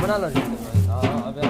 બના લો હા હવે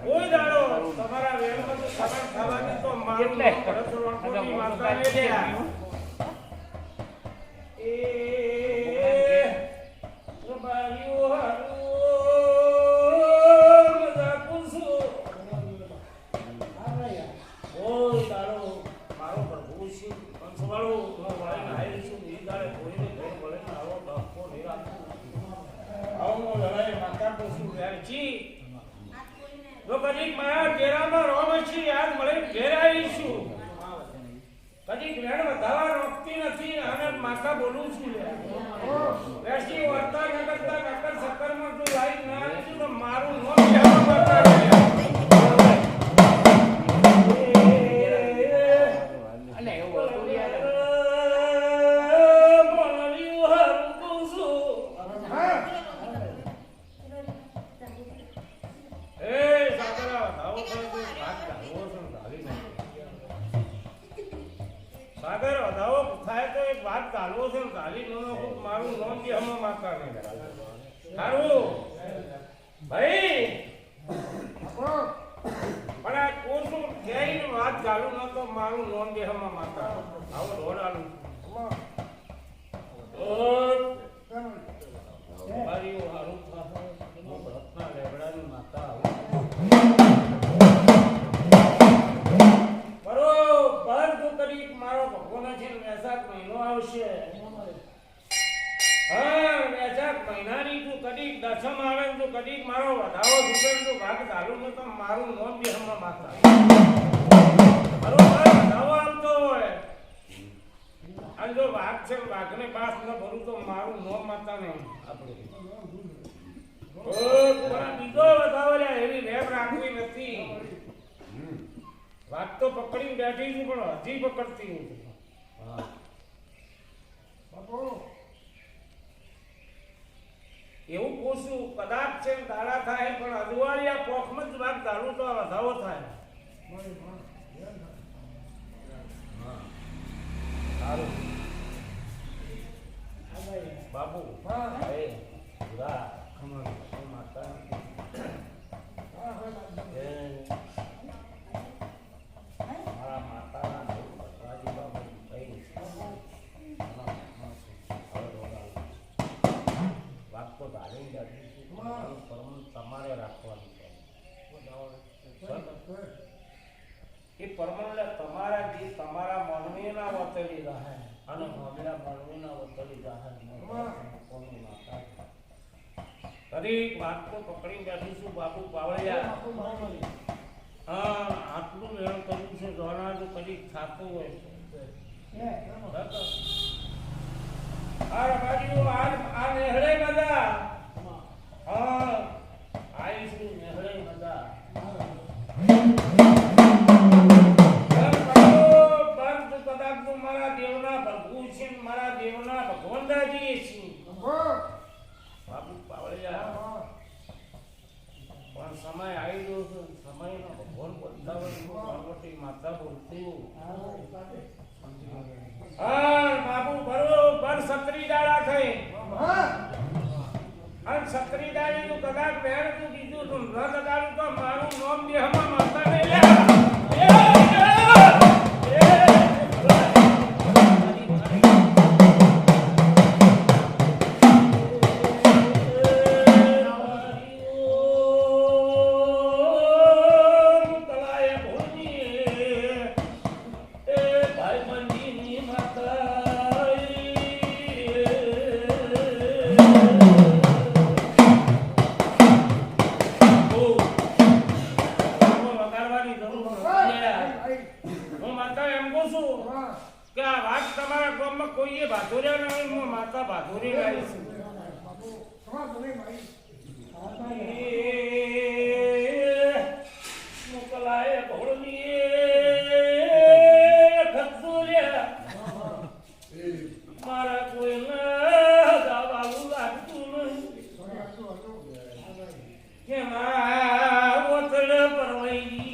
કોઈ દાડો તમારા વેલમાં તો સવાર ખાવાની તો મારું ભરતવર્મોની માતાને દે એ રબારીઓ હારું મજા પૂછો કોઈ દાડો મારો પ્રભુ છે કંસવાળો હું વાળીને આવી છું એ દાડે કોઈને ઘર વળીને આવો ડખો નહીં રાખું આવો લડાઈ માતા પૂછું વ્યાજી જો કદીક મારા ઘેરામાં રોમ છે યાદ મળે ઘેર આવીશું કદીક વેણ વધાવા રોકતી નથી અને માતા બોલું છું લે વેસી વર્તા નકરતા નકર સક્કરમાં જો લાઈટ ના આવીશું તો મારું નોમ કહેવા માતા લે અને એવું હતું યાર બોલ્યું હારું કહું છું એ સાગરા આવો કોઈ વાત કાઢવો છે ધારી સાગર વધાવો થાય તો એક વાત કાઢવો છે ધારી નો મારું નોમ કે હમ માતા ને સારું ભાઈ પણ આ કોશું ક્યાંય વાત ચાલુ ન તો મારું નોમ દેહમાં માતા આવો દોડાલું મારી હારું થાહે હું ભરતના લેબડાની માતા બરોબર તો કરી મારો ભગવાન છે વેસાખ મહિનો આવશે હા વેસાખ મહિનાની તું કદી દસમ આવે તો કદી મારો વધાવો સુગર તો ભાગ ચાલુ ન તો મારું નોમ દેહમાં માતા બરોબર વધાવો આવતો હોય અને જો વાઘ છે વાઘને પાસ ન ભરું તો મારું નોમ માતા ને આપણે બીજો વધાવો લે એવી લેબ રાખવી નથી વાત તો પકડીને બેઠી છું પણ હજી પકડતી નથી એવું પૂછું કદાચ છે દાડા થાય પણ અજવાળિયા પોખમાં જ વાત દારૂ તો વધાવો થાય સારું બાબુ માતા મારા માતાના ભગવાજી બાબુ કઈ વાત તો ધારી જતી તમારે રાખવાનું એ પરમણ તમારા જે તમારા મનવીના વતલી રહે અને મમ્મીના મનવીના વતલી રહે કોની માતા દરેક વાત તો પકડી બેઠીશું બાપુ પાવળિયા હા આટલું મેળ કરવું છે જોણા જો કદી થતું હોય આ નેહળે મજા હા આવીશું નેહળે મજા મારા દેવના ભગવું છે મારા દેવના ભગવંતાજી છે બાપુ પાવળિયા પણ સમય આવી ગયો છે સમયનો ભગવાન બોલતા હોય પાર્વતી માતા બોલતી હા બાપુ બરોબર સત્રી દાડા થઈ અને સત્રી દાડી નું કદાચ પહેર તું કીધું તું ન કદાચ તો મારું નામ દેહમાં માતા ને લે કોઈએ ભાદોર્યા ના હોય હું માતા ભાદોરી લાવી છું મોકલાય ભોળની ખસુર્યા મારા કોઈને ગાવાનું લાગતું નહીં કે મારા વતન પરવાઈ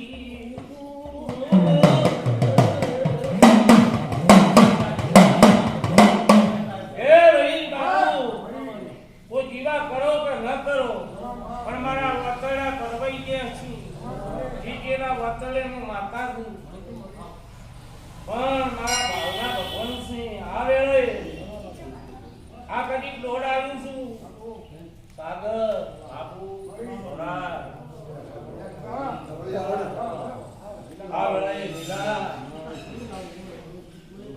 કરો કે ન કરો પણ મારા વતળા કરવાઈ ગયા છું જીજેના વતળે હું માતા છું પણ મારા ભાવના ભગવાન છે આ વેળે આ કદી દોડાવ્યું છું સાગર બાપુ દોડા આ વેળે લીલા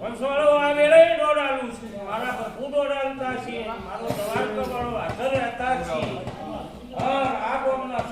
વંશવાળો આ વેળે દોડાવ્યું છે મારા ભગવું દોડાવતા છે મારો દવાલ કમાડો હાજર હતા છે આ ગોમના